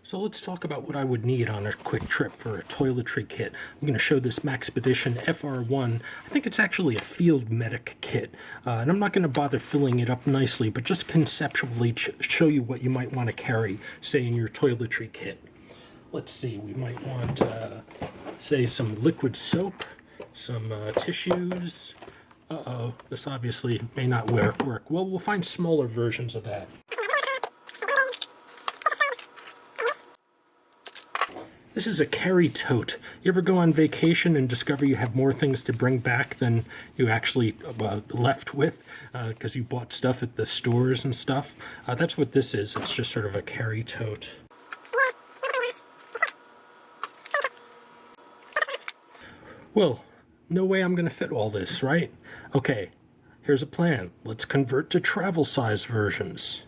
So let's talk about what I would need on a quick trip for a toiletry kit. I'm going to show this Maxpedition FR1. I think it's actually a field medic kit, and I'm not going to bother filling it up nicely, but just conceptually show you what you might want to carry, say, in your toiletry kit. Let's see, we might want, say, some liquid soap, some tissues. This obviously may not work. Well, we'll find smaller versions of that. This is a carry tote. You ever go on vacation and discover you have more things to bring back than you actually left with because you bought stuff at the stores and stuff? That's what this is. It's just sort of a carry tote. Well, no way I'm going to fit all this, right? Okay, here's a plan. Let's convert to travel size versions.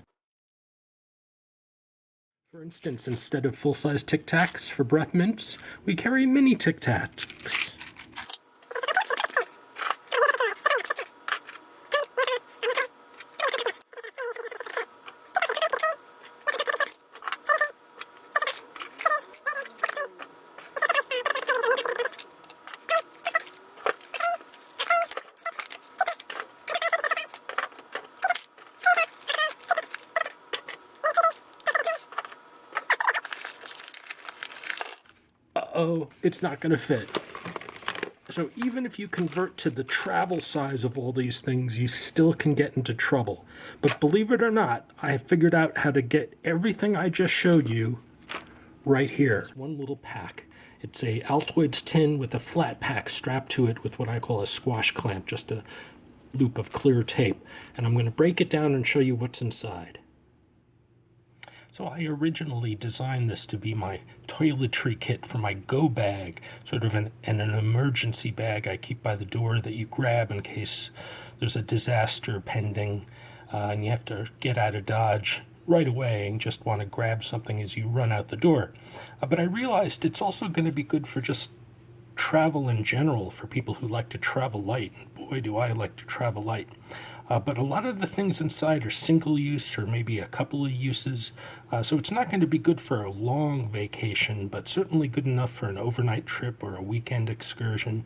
For instance, instead of full-size Tic Tacs for breath mints, we carry mini Tic Tacs. Uh-oh, it's not going to fit. So even if you convert to the travel size of all these things, you still can get into trouble. But believe it or not, I have figured out how to get everything I just showed you right here. It's one little pack. It's a Altoids tin with a flat pack strapped to it with what I call a squash clamp, just a loop of clear tape. And I'm going to break it down and show you what's inside. So I originally designed this to be my toiletry kit for my go bag, sort of an emergency bag I keep by the door that you grab in case there's a disaster pending and you have to get out of Dodge right away and just want to grab something as you run out the door. But I realized it's also going to be good for just travel in general for people who like to travel light. And boy, do I like to travel light. But a lot of the things inside are single use or maybe a couple of uses. So it's not going to be good for a long vacation, but certainly good enough for an overnight trip or a weekend excursion.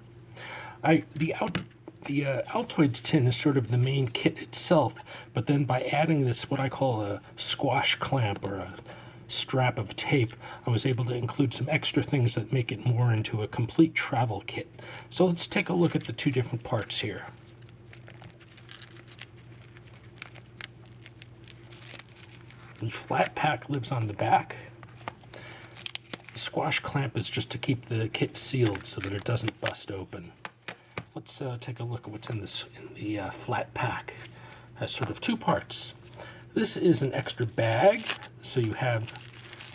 The Altoids tin is sort of the main kit itself, but then by adding this, what I call a squash clamp or a strap of tape, I was able to include some extra things that make it more into a complete travel kit. So let's take a look at the two different parts here. The flat pack lives on the back. The squash clamp is just to keep the kit sealed so that it doesn't bust open. Let's take a look at what's in the flat pack. It has sort of two parts. This is an extra bag, so you have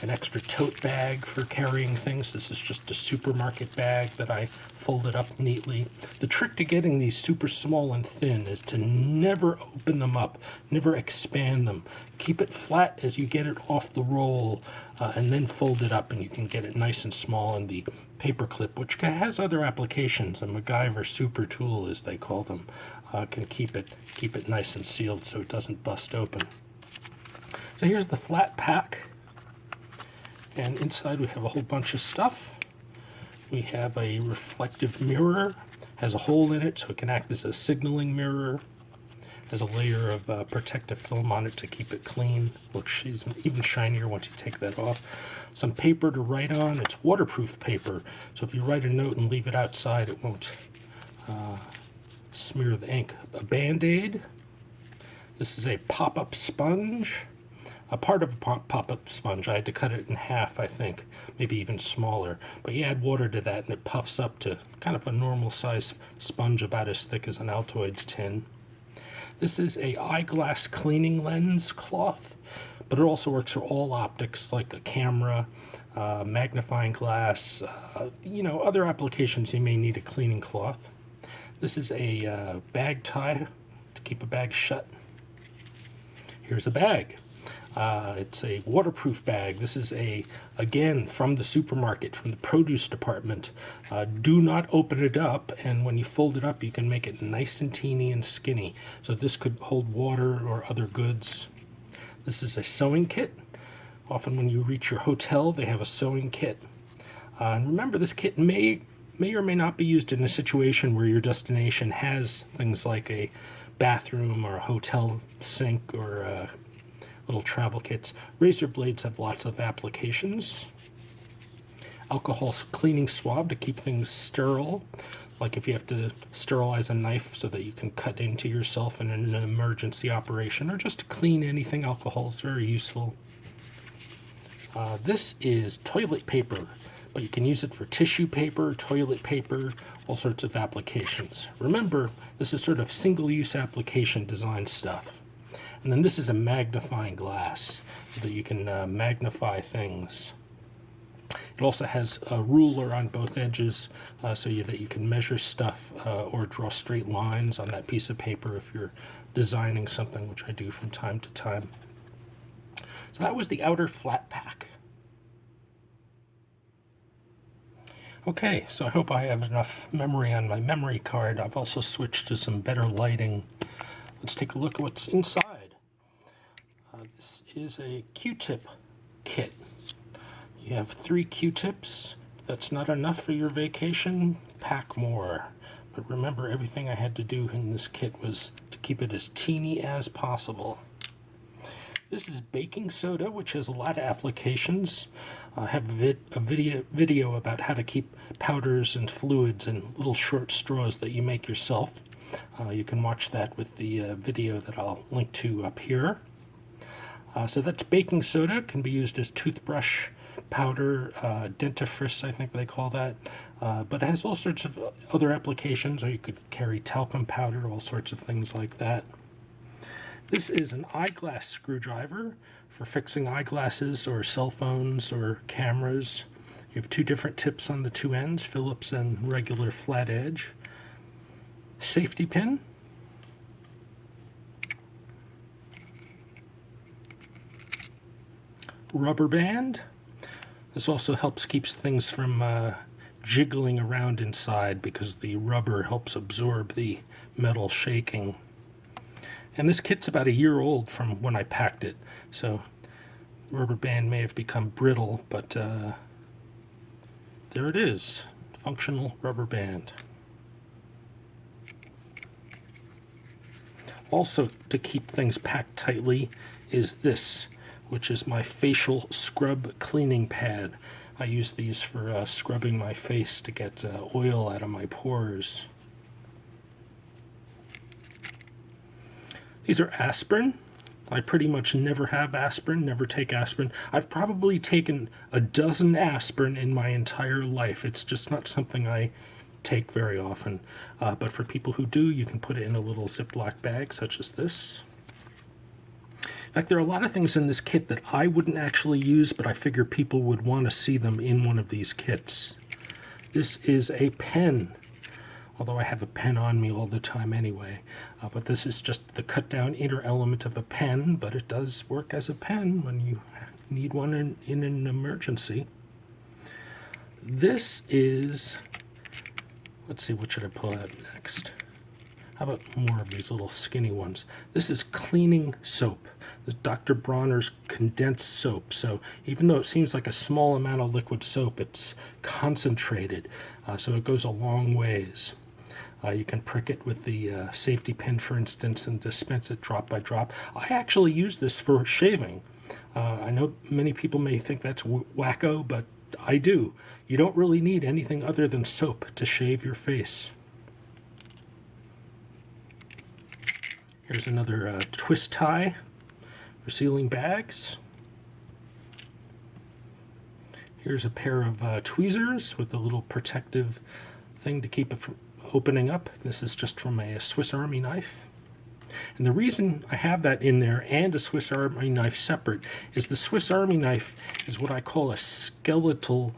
an extra tote bag for carrying things. This is just a supermarket bag that I folded up neatly. The trick to getting these super small and thin is to never open them up, never expand them. Keep it flat as you get it off the roll, and then fold it up, and you can get it nice and small in the paper clip, which has other applications. A MacGyver super tool, as they call them, can keep it nice and sealed so it doesn't bust open. So here's the flat pack. And inside we have a whole bunch of stuff. We have a reflective mirror, has a hole in it so it can act as a signaling mirror. Has a layer of protective film on it to keep it clean. Looks even shinier once you take that off. Some paper to write on. It's waterproof paper, so if you write a note and leave it outside, it won't smear the ink. A Band-Aid. This is a pop-up sponge. A part of a pop-up sponge. I had to cut it in half, I think, maybe even smaller. But you add water to that and it puffs up to kind of a normal size sponge about as thick as an Altoids tin. This is a eyeglass cleaning lens cloth, but it also works for all optics like a camera, magnifying glass, other applications you may need a cleaning cloth. This is a bag tie to keep a bag shut. Here's a bag. It's a waterproof bag. This is again, from the supermarket, from the produce department. Do not open it up, and when you fold it up, you can make it nice and teeny and skinny. So this could hold water or other goods. This is a sewing kit Often when you reach your hotel, they have a sewing kit. And remember, this kit may or may not be used in a situation where your destination has things like a bathroom or a hotel sink or little travel kits. Razor blades have lots of applications. Alcohol cleaning swab to keep things sterile, like if you have to sterilize a knife so that you can cut into yourself in an emergency operation, or just to clean anything. Alcohol is very useful. This is toilet paper, but you can use it for tissue paper, toilet paper, all sorts of applications. Remember, this is sort of single-use application design stuff. And then this is a magnifying glass, so that you can magnify things. It also has a ruler on both edges so that you can measure stuff or draw straight lines on that piece of paper if you're designing something, which I do from time to time. So that was the outer flat pack. Okay, so I hope I have enough memory on my memory card. I've also switched to some better lighting. Let's take a look at what's inside. This is a Q-tip kit. You have 3 Q-tips. If that's not enough for your vacation, pack more. But remember, everything I had to do in this kit was to keep it as teeny as possible. This is baking soda, which has a lot of applications. I have a video about how to keep powders and fluids in little short straws that you make yourself. You can watch that with the video that I'll link to up here. So that's baking soda. It can be used as toothbrush powder, dentifrice, I think they call that. But it has all sorts of other applications, or you could carry talcum powder, all sorts of things like that. This is an eyeglass screwdriver for fixing eyeglasses or cell phones or cameras. You have 2 different tips on the 2 ends, Phillips and regular flat edge. Safety pin. Rubber band. This also keeps things from jiggling around inside because the rubber helps absorb the metal shaking. And this kit's about a year old from when I packed it, so rubber band may have become brittle, but there it is, functional rubber band. Also, to keep things packed tightly is this, which is my facial scrub cleaning pad. I use these for scrubbing my face to get oil out of my pores. These are aspirin. I pretty much never have aspirin, never take aspirin. I've probably taken a dozen aspirin in my entire life. It's just not something I take very often. But for people who do, you can put it in a little Ziploc bag, such as this. In fact, there are a lot of things in this kit that I wouldn't actually use, but I figure people would want to see them in one of these kits. This is a pen, although I have a pen on me all the time anyway. But this is just the cut-down inner element of a pen, but it does work as a pen when you need one in an emergency. This is, let's see, what should I pull out next? How about more of these little skinny ones? This is cleaning soap. This is Dr. Bronner's condensed soap. So even though it seems like a small amount of liquid soap, it's concentrated. So it goes a long ways. You can prick it with the safety pin, for instance, and dispense it drop by drop. I actually use this for shaving. I know many people may think that's wacko, but I do. You don't really need anything other than soap to shave your face. Here's another twist tie for sealing bags. Here's a pair of tweezers with a little protective thing to keep it from opening up. This is just from a Swiss Army knife. And the reason I have that in there and a Swiss Army knife separate is the Swiss Army knife is what I call a skeletal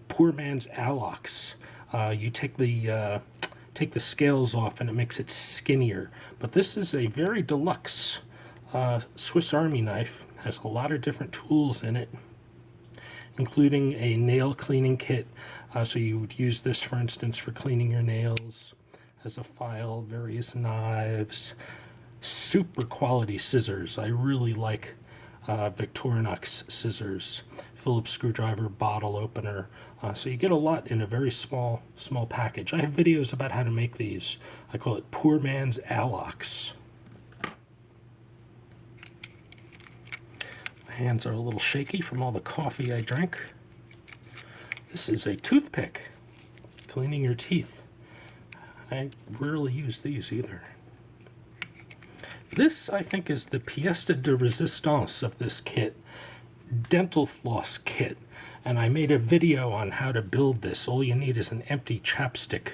poor man's alox. You take the scales off and it makes it skinnier. But this is a very deluxe Swiss Army knife. It has a lot of different tools in it, including a nail cleaning kit. So you would use this, for instance, for cleaning your nails. Has a file, various knives, super quality scissors. I really like Victorinox scissors, Phillips screwdriver, bottle opener. So you get a lot in a very small package. I have videos about how to make these. I call it poor man's Alox. My hands are a little shaky from all the coffee I drank. This is a toothpick, cleaning your teeth. I rarely use these either. This, I think, is the pièce de résistance of this kit, dental floss kit. And I made a video on how to build this. All you need is an empty chapstick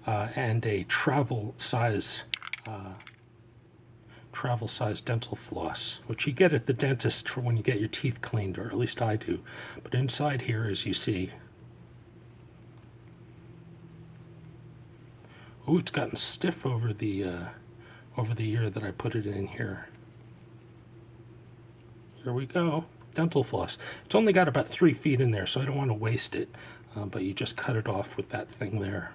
and a travel size dental floss, which you get at the dentist for when you get your teeth cleaned, or at least I do. But inside here, as you see, oh, it's gotten stiff over the year that I put it in here. Here we go. Dental floss. It's only got about 3 feet in there, so I don't want to waste it. But you just cut it off with that thing there.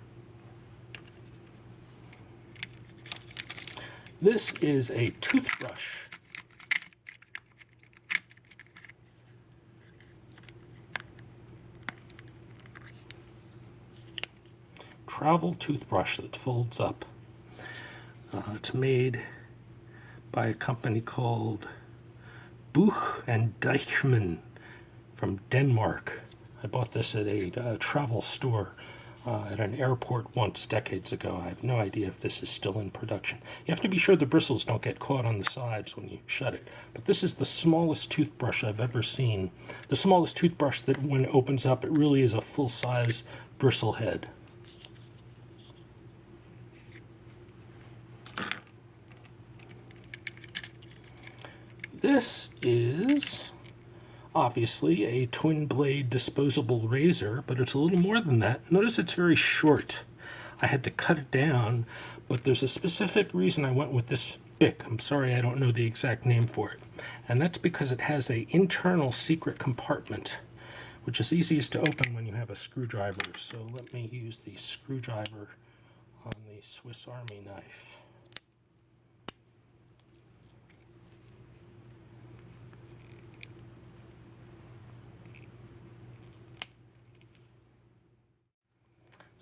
This is a toothbrush. Travel toothbrush that folds up. It's made by a company called Buch and Deichmann from Denmark. I bought this at a travel store at an airport once, decades ago. I have no idea if this is still in production. You have to be sure the bristles don't get caught on the sides when you shut it. But this is the smallest toothbrush I've ever seen. The smallest toothbrush that when it opens up, it really is a full-size bristle head. This is obviously a twin blade disposable razor, but it's a little more than that. Notice it's very short. I had to cut it down, but there's a specific reason I went with this Bic. I'm sorry, I don't know the exact name for it. And that's because it has an internal secret compartment, which is easiest to open when you have a screwdriver. So let me use the screwdriver on the Swiss Army knife.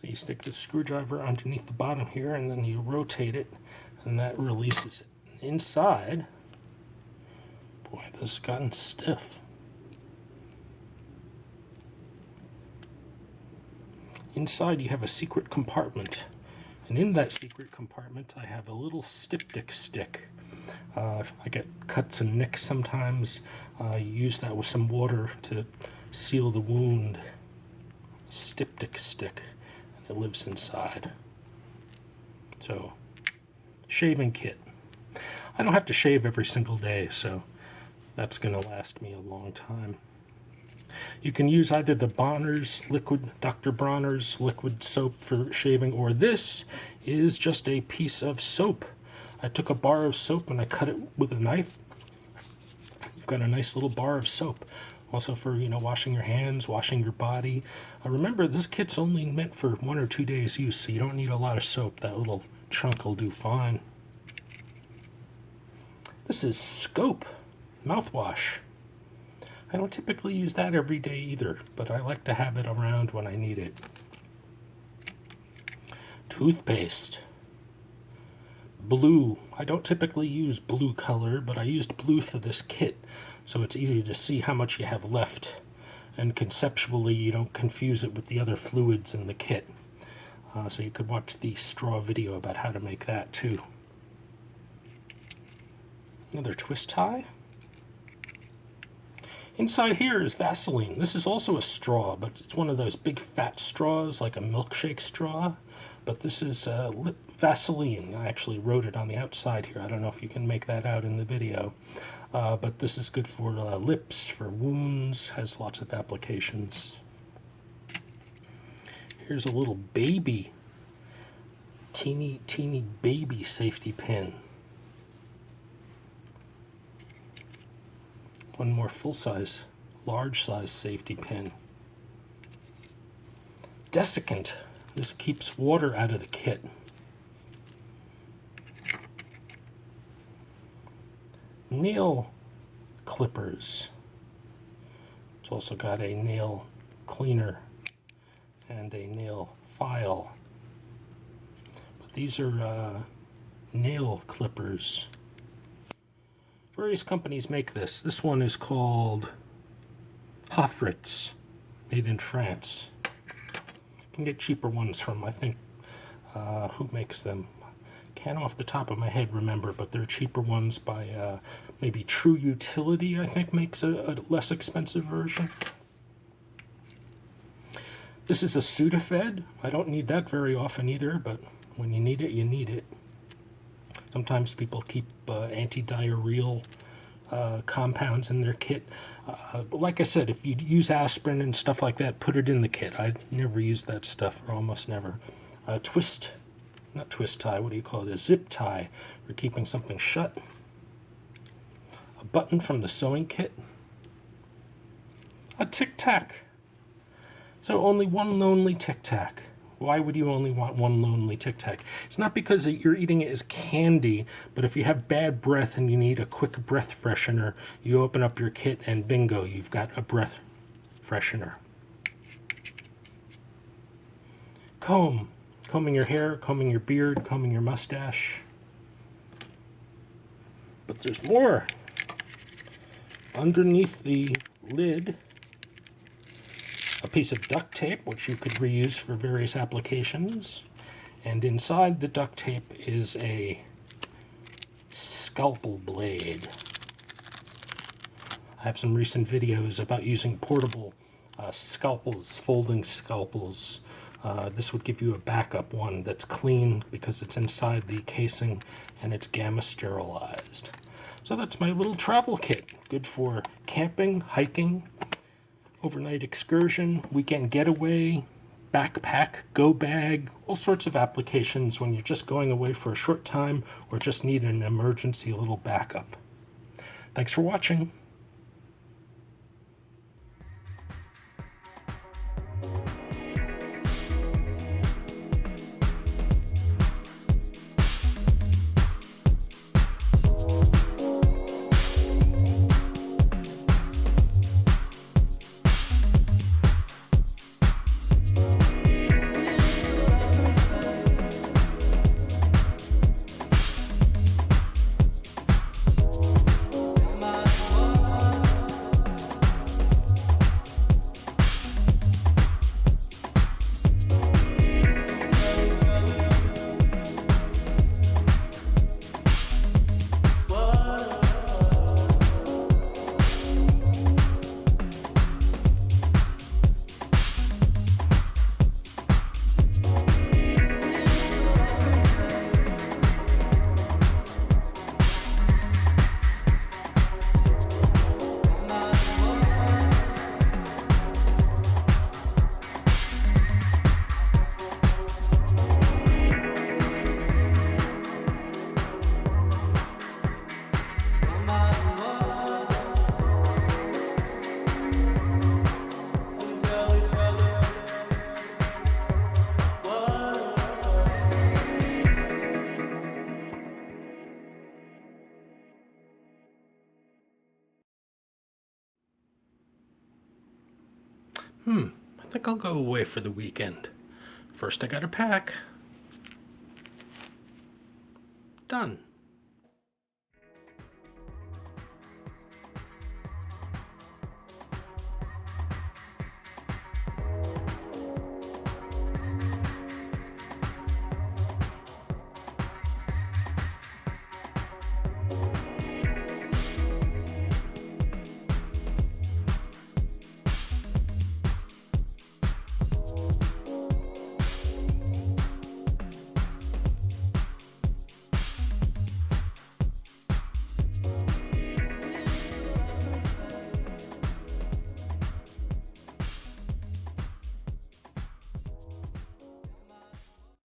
So you stick the screwdriver underneath the bottom here, and then you rotate it, and that releases it. Inside, boy, this has gotten stiff. Inside you have a secret compartment, and in that secret compartment I have a little styptic stick. I get cuts and nicks sometimes. You use that with some water to seal the wound. Styptic stick. It lives inside. So, shaving kit. I don't have to shave every single day, so that's going to last me a long time. You can use either the Bonner's liquid, Dr. Bronner's liquid soap for shaving, or this is just a piece of soap. I took a bar of soap and I cut it with a knife. You've got a nice little bar of soap. Also for, washing your hands, washing your body. Remember, this kit's only meant for 1 or 2 days use, so you don't need a lot of soap. That little chunk will do fine. This is Scope mouthwash. I don't typically use that every day either, but I like to have it around when I need it. Toothpaste. Blue. I don't typically use blue color, but I used blue for this kit, so it's easy to see how much you have left, and conceptually you don't confuse it with the other fluids in the kit. So you could watch the straw video about how to make that too. Another twist tie. Inside here is Vaseline. This is also a straw, but it's one of those big fat straws, like a milkshake straw. But this is lip Vaseline. I actually wrote it on the outside here. I don't know if you can make that out in the video. But this is good for lips, for wounds, has lots of applications. Here's a little baby, teeny baby safety pin. One more full-size, large-size safety pin. Desiccant. This keeps water out of the kit. Nail clippers. It's also got a nail cleaner and a nail file. But these are nail clippers. Various companies make this. This one is called Hofritz, made in France. You can get cheaper ones from, I think, who makes them? Can't off the top of my head remember, but they're cheaper ones by maybe True Utility, I think, makes a less expensive version. This is a Sudafed. I don't need that very often either, but when you need it, you need it. Sometimes people keep anti-diarrheal compounds in their kit. But like I said, if you use aspirin and stuff like that, put it in the kit. I never use that stuff, or almost never. Not twist tie, what do you call it? A zip tie for keeping something shut. A button from the sewing kit. A Tic Tac. So only one lonely Tic Tac. Why would you only want one lonely Tic Tac? It's not because you're eating it as candy, but if you have bad breath and you need a quick breath freshener, you open up your kit and bingo, you've got a breath freshener. Comb. Combing your hair, combing your beard, combing your mustache. But there's more. Underneath the lid, a piece of duct tape, which you could reuse for various applications. And inside the duct tape is a scalpel blade. I have some recent videos about using portable scalpels, folding scalpels. This would give you a backup one that's clean because it's inside the casing and it's gamma sterilized. So that's my little travel kit. Good for camping, hiking, overnight excursion, weekend getaway, backpack, go bag, all sorts of applications when you're just going away for a short time or just need an emergency little backup. Thanks for watching. I think I'll go away for the weekend. First I gotta pack. Done.